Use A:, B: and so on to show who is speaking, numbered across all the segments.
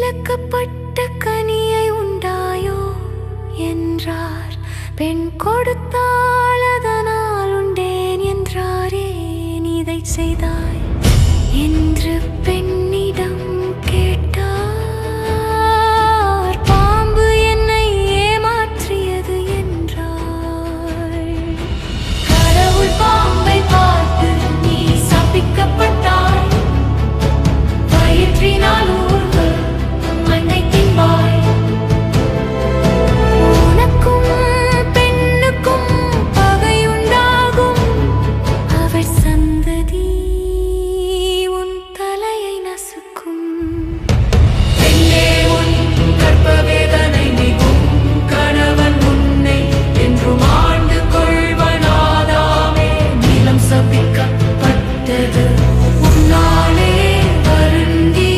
A: விலக்கப்பட்ட கனியை உண்டாயோ என்றார். பெண் கொடுத்தால் அதனால் உண்டேன் என்றாரே, நீ இதை செய்தாய் என்று பெண்ணிடம் கேட்டார். பாம்பு என்னை ஏமாற்றியது என்றாள். கடவுள் பாம்பை பார்த்து, நீ சபிக்கப்பட்டாய், வயிற்றினால் ஊர்ந்து மண்ணை தின்பாய். உனக்கும் பெண்ணுக்கும் பகையுண்டாகும், அவர் சந்ததி உன் தலையை நசுக்கும். பெண்ணே, உன் கர்ப்பவேதனை மிகும், கணவன் உன்னை என்றும் ஆண்டு கொள்வனாதாமே. நிலம் சபிக்கப்பட்டது, உன்னாலே வருந்தி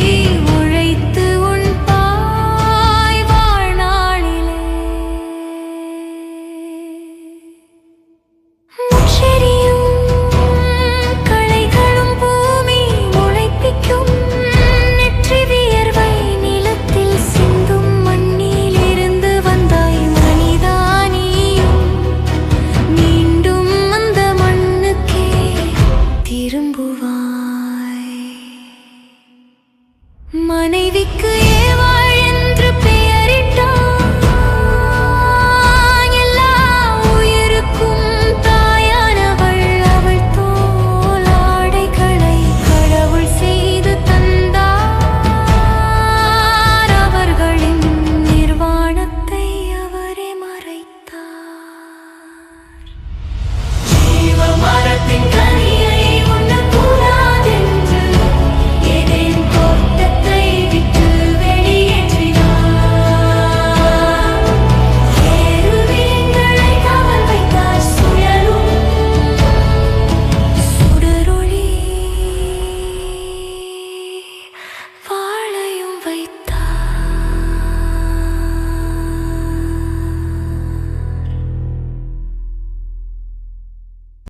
A: உழைத்து உன் பாய் வாழ்நாளிலே. முச்செடியும் களைகளும் பூமி முளைப்பிக்கும், நெற்றி வியர்வை நிலத்தில் சிந்தும். மண்ணில் இருந்து வந்தாய் மனிதா, நீயும் மீண்டும் அந்த மண்ணுக்கே திரும்புவாய். மனைவிக்கு